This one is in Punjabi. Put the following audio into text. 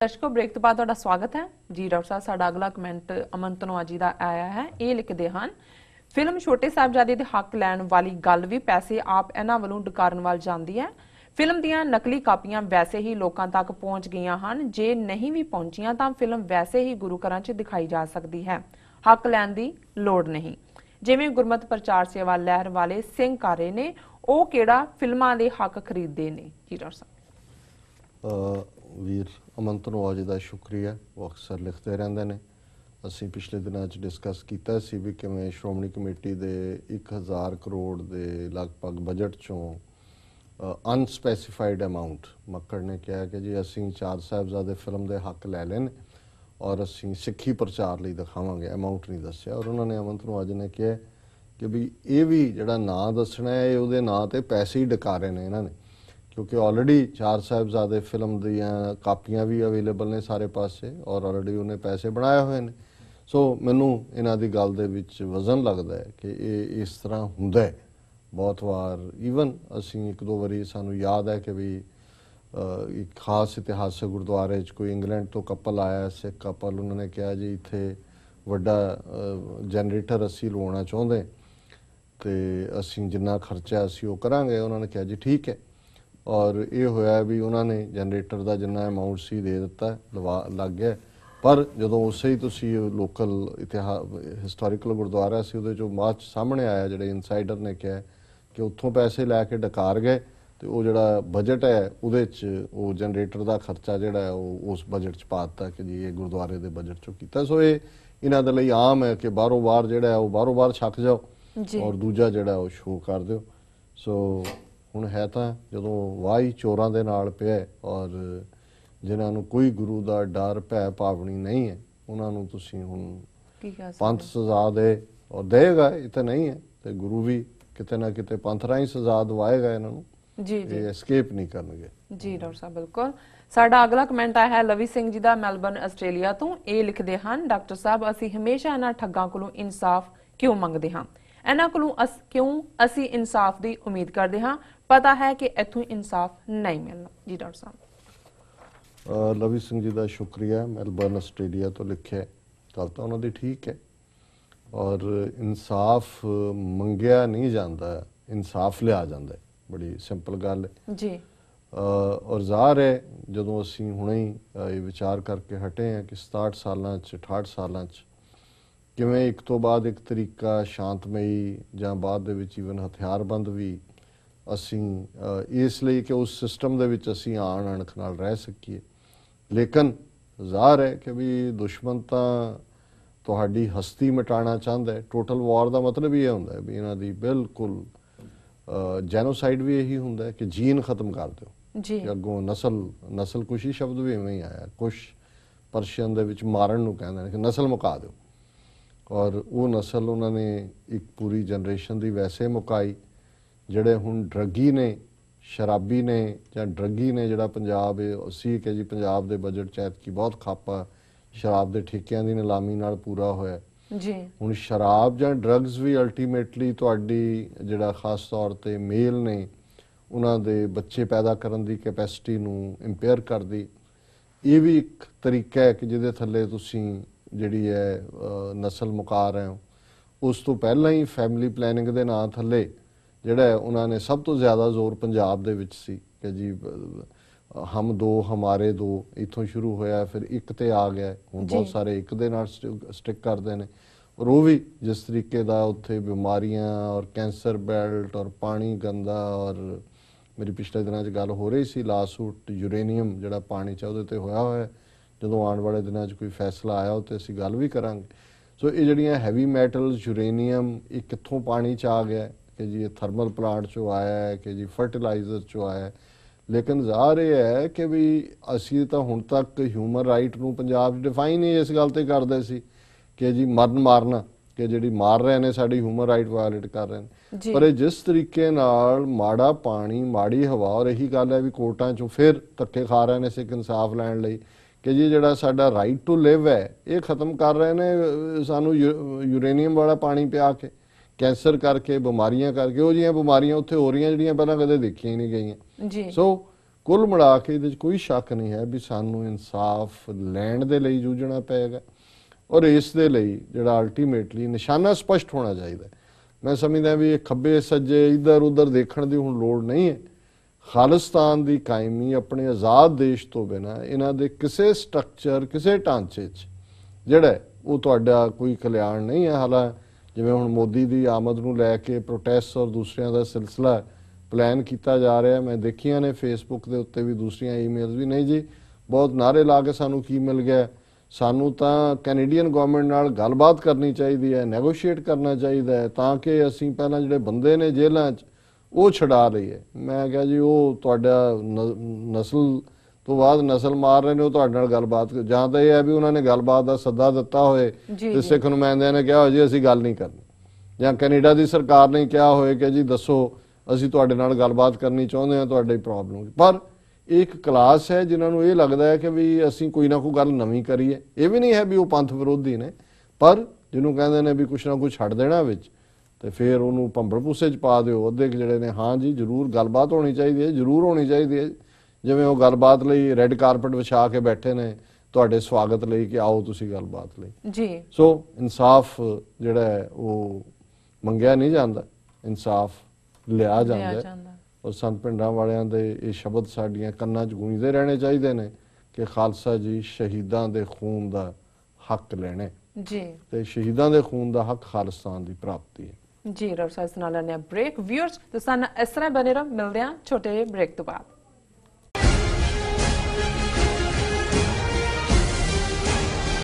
ਦਰਸ਼ਕੋ ਬ੍ਰੇਕ ਤੋਂ ਬਾਅਦ ਤੁਹਾਡਾ ਸਵਾਗਤ ਹੈ ਜੀ। ਡਾਕਟਰ ਸਾਹਿਬ ਸਾਡਾ ਅਗਲਾ ਕਮੈਂਟ ਅਮਨ ਧਨੋਆ ਦਾ ਆਇਆ ਹੈ। ਇਹ ਲਿਖਦੇ ਹਨ, ਫਿਲਮ ਛੋਟੇ ਸਾਹਿਬਜ਼ਾਦੇ ਦੇ ਹੱਕ ਲੈਣ ਵਾਲੀ ਗੱਲ ਵੀ ਪੈਸੇ ਆਪ ਇਹਨਾਂ ਵੱਲੋਂ ਡਕਾਰਨ ਵੱਲ ਜਾਂਦੀ ਹੈ। ਫਿਲਮ ਦੀਆਂ ਨਕਲੀ ਕਾਪੀਆਂ ਵੈਸੇ ਹੀ ਲੋਕਾਂ ਤੱਕ ਪਹੁੰਚ ਗਈਆਂ ਹਨ, ਜੇ ਨਹੀਂ ਵੀ ਪਹੁੰਚੀਆਂ ਤਾਂ ਫਿਲਮ ਵੈਸੇ ਹੀ ਗੁਰੂ ਘਰਾਂ 'ਚ ਦਿਖਾਈ ਜਾ ਸਕਦੀ ਹੈ, ਹੱਕ ਲੈਣ ਦੀ ਲੋੜ ਨਹੀਂ। ਜਿਵੇਂ ਗੁਰਮਤਿ ਪ੍ਰਚਾਰ ਸੇਵਾ ਲਹਿਰ ਵਾਲੇ ਸਿੰਘ ਕਰ ਰਹੇ ਨੇ, ਉਹ ਕਿਹੜਾ ਫਿਲਮਾਂ ਦੇ ਹੱਕ ਖਰੀਦਦੇ ਨੇ ਜੀ ਡਾਕਟਰ ਸਾਹਿਬ। ਵੀਰ ਅਮਨ ਧਨੋਆ ਜੀ ਦਾ ਸ਼ੁਕਰੀਆ, ਉਹ ਅਕਸਰ ਲਿਖਦੇ ਰਹਿੰਦੇ ਨੇ। ਅਸੀਂ ਪਿਛਲੇ ਦਿਨਾਂ 'ਚ ਡਿਸਕਸ ਕੀਤਾ ਸੀ ਵੀ ਕਿਵੇਂ ਸ਼੍ਰੋਮਣੀ ਕਮੇਟੀ ਦੇ 1000 ਕਰੋੜ ਦੇ ਲਗਭਗ ਬਜਟ 'ਚੋਂ ਅਨਸਪੈਸੀਫਾਈਡ ਅਮਾਊਂਟ ਮੱਕੜ ਨੇ ਕਿਹਾ ਕਿ ਜੀ ਅਸੀਂ ਚਾਰ ਸਾਹਿਬਜ਼ਾਦੇ ਫਿਲਮ ਦੇ ਹੱਕ ਲੈ ਲਏ ਨੇ ਔਰ ਅਸੀਂ ਸਿੱਖੀ ਪ੍ਰਚਾਰ ਲਈ ਦਿਖਾਵਾਂਗੇ, ਅਮਾਊਂਟ ਨਹੀਂ ਦੱਸਿਆ। ਔਰ ਉਹਨਾਂ ਨੇ ਅਮਨ ਧਨੋਆ ਜੀ ਨੇ ਕਿਹਾ ਕਿ ਵੀ ਇਹ ਵੀ ਜਿਹੜਾ ਨਾਂ ਦੱਸਣਾ ਹੈ, ਉਹਦੇ ਨਾਂ 'ਤੇ ਪੈਸੇ ਹੀ ਡਕਾਰੇ ਨੇ ਇਹਨਾਂ ਨੇ, ਕਿਉਂਕਿ ਆਲਰੇਡੀ ਚਾਰ ਸਾਹਿਬਜ਼ਾਦੇ ਫਿਲਮ ਦੀਆਂ ਕਾਪੀਆਂ ਵੀ ਅਵੇਲੇਬਲ ਨੇ ਸਾਰੇ ਪਾਸੇ ਔਰ ਆਲਰੇਡੀ ਉਹਨੇ ਪੈਸੇ ਬਣਾਏ ਹੋਏ ਨੇ। ਸੋ ਮੈਨੂੰ ਇਹਨਾਂ ਦੀ ਗੱਲ ਦੇ ਵਿੱਚ ਵਜ਼ਨ ਲੱਗਦਾ ਹੈ ਕਿ ਇਹ ਇਸ ਤਰ੍ਹਾਂ ਹੁੰਦਾ ਹੈ ਬਹੁਤ ਵਾਰ। ਈਵਨ ਅਸੀਂ ਇੱਕ ਦੋ ਵਾਰੀ ਸਾਨੂੰ ਯਾਦ ਹੈ ਕਿ ਵੀ ਇੱਕ ਖਾਸ ਇਤਿਹਾਸਕ ਗੁਰਦੁਆਰੇ 'ਚ ਕੋਈ ਇੰਗਲੈਂਡ ਤੋਂ ਕਪਲ ਆਇਆ, ਸਿੱਖ ਕਪਲ। ਉਹਨਾਂ ਨੇ ਕਿਹਾ ਜੀ ਇੱਥੇ ਵੱਡਾ ਜਨਰੇਟਰ ਅਸੀਂ ਲਵਾਉਣਾ ਚਾਹੁੰਦੇ ਅਤੇ ਅਸੀਂ ਜਿੰਨਾ ਖਰਚਾ ਅਸੀਂ ਉਹ ਕਰਾਂਗੇ। ਉਹਨਾਂ ਨੇ ਕਿਹਾ ਜੀ ਠੀਕ ਹੈ। ਔਰ ਇਹ ਹੋਇਆ ਵੀ ਉਹਨਾਂ ਨੇ ਜਨਰੇਟਰ ਦਾ ਜਿੰਨਾ ਅਮਾਊਂਟ ਸੀ ਦੇ ਦਿੱਤਾ, ਲੱਗ ਗਿਆ। ਪਰ ਜਦੋਂ ਉਸੇ ਹੀ ਤੁਸੀਂ ਲੋਕਲ ਹਿਸਟੋਰੀਕਲ ਗੁਰਦੁਆਰਾ ਸੀ, ਉਹਦੇ 'ਚੋਂ ਬਾਅਦ 'ਚ ਸਾਹਮਣੇ ਆਇਆ, ਜਿਹੜੇ ਇਨਸਾਈਡਰ ਨੇ ਕਿਹਾ ਕਿ ਉੱਥੋਂ ਪੈਸੇ ਲੈ ਕੇ ਡਕਾਰ ਗਏ ਅਤੇ ਉਹ ਜਿਹੜਾ ਬਜਟ ਹੈ ਉਹਦੇ 'ਚ ਉਹ ਜਨਰੇਟਰ ਦਾ ਖਰਚਾ ਜਿਹੜਾ ਹੈ ਉਹ ਉਸ ਬਜਟ 'ਚ ਪਾ ਦਿੱਤਾ ਕਿ ਜੀ ਇਹ ਗੁਰਦੁਆਰੇ ਦੇ ਬਜਟ 'ਚੋਂ ਕੀਤਾ। ਸੋ ਇਹ ਇਹਨਾਂ ਦੇ ਲਈ ਆਮ ਹੈ ਕਿ ਬਾਹਰੋਂ ਬਾਹਰ ਜਿਹੜਾ ਉਹ ਬਾਹਰੋਂ ਬਾਹਰ ਛੱਕ ਜਾਓ ਔਰ ਦੂਜਾ ਜਿਹੜਾ ਉਹ ਸ਼ੋਅ ਕਰ ਦਿਓ। ਸੋ ਹੁਣ ਹੈ ਤਾਂ ਜਦੋਂ ਵਾਹੀ ਚੋਰਾਂ ਦੇ ਨਾਲ ਪਿਆ ਔਰ ਜਿਨ੍ਹਾਂ ਨੂੰ ਕੋਈ ਗੁਰੂ ਦਾ ਡਰ ਭੈ ਭਾਵਨੀ ਨਹੀਂ ਹੈ, ਉਹਨਾਂ ਨੂੰ ਤੁਸੀਂ ਹੁਣ ਪੰਥ ਸਜ਼ਾ ਦੇ ਔਰ ਦੇਗਾ। ਇਹ ਤਾਂ ਨਹੀਂ ਹੈ ਤੇ ਗੁਰੂ ਵੀ ਕਿਤੇ ਨਾ ਕਿਤੇ ਪੰਥ ਰਾਹੀਂ ਸਜ਼ਾ ਦਵਾਏਗਾ ਇਹਨਾਂ ਨੂੰ, ਇਹ ਐਸਕੇਪ ਨਹੀਂ ਕਰਨਗੇ। ਜੀ ਡਾਕਟਰ ਸਾਹਿਬ ਬਿਲਕੁਲ। ਸਾਡਾ ਅਗਲਾ ਕਮੈਂਟ ਆਇਆ ਹੈ ਲਵੀ ਸਿੰਘ ਜੀ ਦਾ ਮੈਲਬਰਨ ਆਸਟ੍ਰੇਲੀਆ ਤੋਂ। ਇਹ ਲਿਖਦੇ ਹਨ, ਡਾਕਟਰ ਸਾਹਿਬ ਅਸੀਂ ਹਮੇਸ਼ਾ ਇਹਨਾਂ ਠੱਗਾਂ ਕੋਲੋਂ ਇਨਸਾਫ ਕਿਉਂ ਮੰਗਦੇ ਹਾਂ? ਇਹਨਾਂ ਕੋਲੋਂ ਕਿਉਂ ਅਸੀਂ ਇਨਸਾਫ ਦੀ ਉਮੀਦ ਕਰਦੇ ਹਾਂ? ਪਤਾ ਹੈ ਕਿ ਇੱਥੋਂ ਇਨਸਾਫ ਨਹੀਂ ਮਿਲਣਾ। ਜੀ ਡਾਕਟਰ ਸਾਹਿਬ। ਲਵੀ ਸਿੰਘ ਜੀ ਦਾ ਸ਼ੁਕਰੀਆ, ਮੈਲਬਰਨ ਆਸਟ੍ਰੇਲੀਆ ਤੋਂ ਲਿਖਿਆ। ਗੱਲ ਤਾਂ ਉਹਨਾਂ ਦੀ ਠੀਕ ਹੈ ਔਰ ਇਨਸਾਫ ਮੰਗਿਆ ਨਹੀਂ ਜਾਂਦਾ, ਇਨਸਾਫ ਲਿਆ ਜਾਂਦਾ। ਬੜੀ ਸਿੰਪਲ ਗੱਲ ਹੈ ਜੀ। ਔਰ ਜ਼ਾਹਰ ਹੈ ਜਦੋਂ ਅਸੀਂ ਹੁਣੇ ਹੀ ਇਹ ਵਿਚਾਰ ਕਰਕੇ ਹਟੇ ਹਾਂ ਕਿ 67 ਸਾਲਾਂ 'ਚ 68 ਸਾਲਾਂ 'ਚ ਕਿਵੇਂ ਇੱਕ ਤੋਂ ਬਾਅਦ ਇੱਕ ਤਰੀਕਾ ਸ਼ਾਂਤਮਈ ਜਾਂ ਬਾਅਦ ਦੇ ਵਿੱਚ ਈਵਨ ਹਥਿਆਰਬੰਦ ਵੀ ਅਸੀਂ ਇਸ ਲਈ ਕਿ ਉਸ ਸਿਸਟਮ ਦੇ ਵਿੱਚ ਅਸੀਂ ਆਣ ਅਣਖ ਨਾਲ ਰਹਿ ਸਕੀਏ। ਲੇਕਿਨ ਜ਼ਾਹਰ ਹੈ ਕਿ ਵੀ ਦੁਸ਼ਮਣ ਤਾਂ ਤੁਹਾਡੀ ਹਸਤੀ ਮਿਟਾਉਣਾ ਚਾਹੁੰਦਾ ਹੈ। ਟੋਟਲ ਵਾਰ ਦਾ ਮਤਲਬ ਇਹ ਹੁੰਦਾ ਹੈ ਵੀ ਇਹਨਾਂ ਦੀ ਬਿਲਕੁਲ ਜੈਨੋਸਾਈਡ ਵੀ ਇਹੀ ਹੁੰਦਾ ਹੈ ਕਿ ਜੀਨ ਖਤਮ ਕਰ ਦਿਓ ਜੀ। ਅੱਗੋਂ ਨਸਲ ਕੁਸ਼ੀ ਸ਼ਬਦ ਵੀ ਇਵੇਂ ਹੀ ਆਇਆ, ਕੁਛ ਪਰਸ਼ੀਅਨ ਦੇ ਵਿੱਚ ਮਾਰਨ ਨੂੰ ਕਹਿੰਦੇ ਨੇ ਕਿ ਨਸਲ ਮੁਕਾ ਦਿਓ। ਔਰ ਉਹ ਨਸਲ ਉਹਨਾਂ ਨੇ ਇੱਕ ਪੂਰੀ ਜਨਰੇਸ਼ਨ ਦੀ ਵੈਸੇ ਮੁਕਾਈ। ਜਿਹੜੇ ਹੁਣ ਡਰੱਗੀ ਨੇ, ਸ਼ਰਾਬੀ ਨੇ ਜਾਂ ਡਰੱਗੀ ਨੇ, ਜਿਹੜਾ ਪੰਜਾਬ ਸੀ ਕਿ ਜੀ ਪੰਜਾਬ ਦੇ ਬਜਟ 'ਚ ਐਤਕੀ ਬਹੁਤ ਖਾਪਾ ਸ਼ਰਾਬ ਦੇ ਠੇਕਿਆਂ ਦੀ ਨਿਲਾਮੀ ਨਾਲ ਪੂਰਾ ਹੋਇਆ ਜੀ। ਹੁਣ ਸ਼ਰਾਬ ਜਾਂ ਡਰੱਗਸ ਵੀ ਅਲਟੀਮੇਟਲੀ ਤੁਹਾਡੀ ਜਿਹੜਾ ਖਾਸ ਤੌਰ 'ਤੇ ਮੇਲ ਨੇ ਉਹਨਾਂ ਦੇ ਬੱਚੇ ਪੈਦਾ ਕਰਨ ਦੀ ਕੈਪੈਸਿਟੀ ਨੂੰ ਇੰਪੇਅਰ ਕਰਦੀ। ਇਹ ਵੀ ਇੱਕ ਤਰੀਕਾ ਹੈ ਕਿ ਜਿਹਦੇ ਥੱਲੇ ਤੁਸੀਂ ਜਿਹੜੀ ਹੈ ਨਸਲ ਮੁਕਾ ਰਹੇ ਹੋ। ਉਸ ਤੋਂ ਪਹਿਲਾਂ ਹੀ ਫੈਮਿਲੀ ਪਲੈਨਿੰਗ ਦੇ ਨਾਂ ਥੱਲੇ ਜਿਹੜਾ ਉਹਨਾਂ ਨੇ ਸਭ ਤੋਂ ਜ਼ਿਆਦਾ ਜ਼ੋਰ ਪੰਜਾਬ ਦੇ ਵਿੱਚ ਸੀ ਕਿ ਜੀ ਹਮ ਦੋ ਹਮਾਰੇ ਦੋ, ਇੱਥੋਂ ਸ਼ੁਰੂ ਹੋਇਆ ਫਿਰ ਇੱਕ 'ਤੇ ਆ ਗਿਆ। ਹੁਣ ਬਹੁਤ ਸਾਰੇ ਇੱਕ ਦੇ ਨਾਲ ਸਟਿਕ ਕਰਦੇ ਨੇ। ਔਰ ਉਹ ਵੀ ਜਿਸ ਤਰੀਕੇ ਦਾ ਉੱਥੇ ਬਿਮਾਰੀਆਂ ਔਰ ਕੈਂਸਰ ਬੈਲਟ ਔਰ ਪਾਣੀ ਗੰਦਾ। ਔਰ ਮੇਰੀ ਪਿਛਲੇ ਦਿਨਾਂ 'ਚ ਗੱਲ ਹੋ ਰਹੀ ਸੀ ਲਾਸੂਟ ਯੂਰੇਨੀਅਮ ਜਿਹੜਾ ਪਾਣੀ 'ਚ ਉਹਦੇ 'ਤੇ ਹੋਇਆ ਹੋਇਆ। ਜਦੋਂ ਆਉਣ ਵਾਲੇ ਦਿਨਾਂ 'ਚ ਕੋਈ ਫੈਸਲਾ ਆਇਆ ਉਹ 'ਤੇ ਅਸੀਂ ਗੱਲ ਵੀ ਕਰਾਂਗੇ। ਸੋ ਇਹ ਜਿਹੜੀਆਂ ਹੈਵੀ ਮੈਟਲਸ, ਯੂਰੇਨੀਅਮ, ਇਹ ਕਿੱਥੋਂ ਪਾਣੀ 'ਚ ਆ ਗਿਆ ਕਿ ਜੀ ਇਹ ਥਰਮਲ ਪਲਾਂਟ 'ਚੋਂ ਆਇਆ ਹੈ ਕਿ ਜੀ ਫਰਟੀਲਾਈਜ਼ਰ 'ਚੋਂ ਆਇਆ ਹੈ। ਲੇਕਿਨ ਜ਼ਾਹਰ ਇਹ ਹੈ ਕਿ ਵੀ ਅਸੀਂ ਤਾਂ ਹੁਣ ਤੱਕ ਹਿਊਮਨ ਰਾਈਟ ਨੂੰ ਪੰਜਾਬ 'ਚ ਡਿਫਾਈਨ ਹੀ ਇਸ ਗੱਲ 'ਤੇ ਕਰਦੇ ਸੀ ਕਿ ਜੀ ਮਾਰਨਾ, ਕਿ ਜਿਹੜੀ ਮਾਰ ਰਹੇ ਨੇ ਸਾਡੀ ਹਿਊਮਨ ਰਾਈਟ ਵਾਇਲੇਟ ਕਰ ਰਹੇ ਨੇ। ਪਰ ਇਹ ਜਿਸ ਤਰੀਕੇ ਨਾਲ ਮਾੜਾ ਪਾਣੀ, ਮਾੜੀ ਹਵਾ, ਔਰ ਇਹੀ ਗੱਲ ਹੈ ਵੀ ਕੋਰਟਾਂ 'ਚੋਂ ਫਿਰ ਧੱਕੇ ਖਾ ਰਹੇ ਨੇ ਸਿੱਖ ਇਨਸਾਫ ਲੈਣ ਲਈ ਕਿ ਜੀ ਜਿਹੜਾ ਸਾਡਾ ਰਾਈਟ ਟੂ ਲਿਵ ਹੈ ਇਹ ਖਤਮ ਕਰ ਰਹੇ ਨੇ ਸਾਨੂੰ ਯੂਰੇਨੀਅਮ ਵਾਲਾ ਪਾਣੀ ਪਿਆ ਕੇ, ਕੈਂਸਰ ਕਰਕੇ, ਬਿਮਾਰੀਆਂ ਕਰਕੇ। ਉਹ ਜਿਹੀਆਂ ਬਿਮਾਰੀਆਂ ਉੱਥੇ ਹੋ ਰਹੀਆਂ ਜਿਹੜੀਆਂ ਪਹਿਲਾਂ ਕਦੇ ਦੇਖੀਆਂ ਹੀ ਨਹੀਂ ਗਈਆਂ। ਸੋ ਕੁੱਲ ਮਿਲਾ ਕੇ ਇਹਦੇ 'ਚ ਕੋਈ ਸ਼ੱਕ ਨਹੀਂ ਹੈ ਵੀ ਸਾਨੂੰ ਇਨਸਾਫ ਲੈਣ ਦੇ ਲਈ ਜੂਝਣਾ ਪਏਗਾ ਔਰ ਇਸ ਦੇ ਲਈ ਜਿਹੜਾ ਅਲਟੀਮੇਟਲੀ ਨਿਸ਼ਾਨਾ ਸਪਸ਼ਟ ਹੋਣਾ ਚਾਹੀਦਾ। ਮੈਂ ਸਮਝਦਾ ਵੀ ਇਹ ਖੱਬੇ ਸੱਜੇ ਇੱਧਰ ਉੱਧਰ ਦੇਖਣ ਦੀ ਹੁਣ ਲੋੜ ਨਹੀਂ ਹੈ। ਖਾਲਿਸਤਾਨ ਦੀ ਕਾਇਮੀ ਆਪਣੇ ਆਜ਼ਾਦ ਦੇਸ਼ ਤੋਂ ਬਿਨਾਂ ਇਹਨਾਂ ਦੇ ਕਿਸੇ ਸਟਰਕਚਰ ਕਿਸੇ ਢਾਂਚੇ 'ਚ ਜਿਹੜਾ ਉਹ ਤੁਹਾਡਾ ਕੋਈ ਕਲਿਆਣ ਨਹੀਂ ਹੈ। ਹਾਲਾਂ ਜਿਵੇਂ ਹੁਣ ਮੋਦੀ ਦੀ ਆਮਦ ਨੂੰ ਲੈ ਕੇ ਪ੍ਰੋਟੈਸਟ ਔਰ ਦੂਸਰਿਆਂ ਦਾ ਸਿਲਸਿਲਾ ਪਲਾਨ ਕੀਤਾ ਜਾ ਰਿਹਾ, ਮੈਂ ਦੇਖੀਆਂ ਨੇ ਫੇਸਬੁੱਕ ਦੇ ਉੱਤੇ ਵੀ ਦੂਸਰੀਆਂ ਈਮੇਲਸ ਵੀ, ਨਹੀਂ ਜੀ ਬਹੁਤ ਨਾਅਰੇ ਲਾ ਕੇ ਸਾਨੂੰ ਕੀ ਮਿਲ ਗਿਆ, ਸਾਨੂੰ ਤਾਂ ਕੈਨੇਡੀਅਨ ਗਵਰਨਮੈਂਟ ਨਾਲ ਗੱਲਬਾਤ ਕਰਨੀ ਚਾਹੀਦੀ ਹੈ, ਨੈਗੋਸ਼ੀਏਟ ਕਰਨਾ ਚਾਹੀਦਾ ਹੈ ਤਾਂ ਕਿ ਅਸੀਂ ਪਹਿਲਾਂ ਜਿਹੜੇ ਬੰਦੇ ਨੇ ਜੇਲ੍ਹਾਂ 'ਚ ਉਹ ਛਡਾ ਲਈਏ। ਮੈਂ ਕਿਹਾ ਜੀ ਉਹ ਤੁਹਾਡਾ ਨਸਲ ਤੋਂ ਬਾਅਦ ਨਸਲ ਮਾਰ ਰਹੇ ਨੇ, ਉਹ ਤੁਹਾਡੇ ਨਾਲ ਗੱਲਬਾਤ ਜਾਂ ਤਾਂ ਇਹ ਹੈ ਵੀ ਉਹਨਾਂ ਨੇ ਗੱਲਬਾਤ ਦਾ ਸੱਦਾ ਦਿੱਤਾ ਹੋਏ ਤੇ ਸਿੱਖ ਨੁਮਾਇੰਦਿਆਂ ਨੇ ਕਿਹਾ ਹੋਏ ਜੀ ਅਸੀਂ ਗੱਲ ਨਹੀਂ ਕਰਨੀ, ਜਾਂ ਕੈਨੇਡਾ ਦੀ ਸਰਕਾਰ ਨੇ ਕਿਹਾ ਹੋਏ ਕਿ ਜੀ ਦੱਸੋ ਅਸੀਂ ਤੁਹਾਡੇ ਨਾਲ ਗੱਲਬਾਤ ਕਰਨੀ ਚਾਹੁੰਦੇ ਹਾਂ, ਤੁਹਾਡੀ ਪ੍ਰੋਬਲਮ। ਪਰ ਇੱਕ ਕਲਾਸ ਹੈ ਜਿਨ੍ਹਾਂ ਨੂੰ ਇਹ ਲੱਗਦਾ ਹੈ ਕਿ ਵੀ ਅਸੀਂ ਕੋਈ ਨਾ ਕੋਈ ਗੱਲ ਨਵੀਂ ਕਰੀਏ। ਇਹ ਵੀ ਨਹੀਂ ਹੈ ਵੀ ਉਹ ਪੰਥ ਵਿਰੋਧੀ ਨੇ, ਪਰ ਜਿਹਨੂੰ ਕਹਿੰਦੇ ਨੇ ਵੀ ਕੁਛ ਨਾ ਕੁਛ ਛੱਡ ਦੇਣਾ ਵਿੱਚ ਤੇ ਫਿਰ ਉਹਨੂੰ ਭੰਬਲ ਭੂਸੇ 'ਚ ਪਾ ਦਿਓ। ਅੱਧੇ ਜਿਹੜੇ ਨੇ ਹਾਂ ਜੀ ਜ਼ਰੂਰ ਗੱਲਬਾਤ ਹੋਣੀ ਚਾਹੀਦੀ ਹੈ, ਜ਼ਰੂਰ ਹੋਣੀ ਚਾਹੀਦੀ ਹੈ, ਜਿਵੇਂ ਉਹ ਗੱਲਬਾਤ ਲਈ ਰੈੱਡ ਕਾਰਪਟ ਵਿਛਾ ਕੇ ਬੈਠੇ ਨੇ ਤੁਹਾਡੇ ਸਵਾਗਤ ਲਈ ਕਿ ਆਓ ਤੁਸੀਂ ਗੱਲਬਾਤ ਲਈ ਜੀ। ਸੋ ਇਨਸਾਫ ਜਿਹੜਾ ਹੈ ਉਹ ਮੰਗਿਆ ਨਹੀਂ ਜਾਂਦਾ, ਇਨਸਾਫ ਲਿਆ ਜਾਂਦਾ ਹੈ। ਔਰ ਸੰਤ ਭਿੰਡਰਾਂ ਵਾਲਿਆਂ ਦੇ ਇਹ ਸ਼ਬਦ ਸਾਡੀਆਂ ਕੰਨਾਂ 'ਚ ਗੂੰਜਦੇ ਰਹਿਣੇ ਚਾਹੀਦੇ ਨੇ ਕਿ ਖਾਲਸਾ ਜੀ ਸ਼ਹੀਦਾਂ ਦੇ ਖੂਨ ਦਾ ਹੱਕ ਲੈਣੇ ਜੀ, ਤੇ ਸ਼ਹੀਦਾਂ ਦੇ ਖੂਨ ਦਾ ਹੱਕ ਖਾਲਿਸਤਾਨ ਦੀ ਪ੍ਰਾਪਤੀ ਹੈ ਜੀ। ਡਾਕਟਰ ਸਾਹਿਬ ਨਾਲ ਲੈਣੇ ਬ੍ਰੇਕ। ਵਿਊਅਰਸ ਤੇ ਸਾਨੂੰ ਇਸ ਤਰ੍ਹਾਂ ਬਣੇ ਰਹੋ, ਮਿਲਦੇ ਹਾਂ ਛੋਟੇ ਜਿਹੇ ਬ੍ਰੇਕ ਤੋਂ ਬਾਅਦ।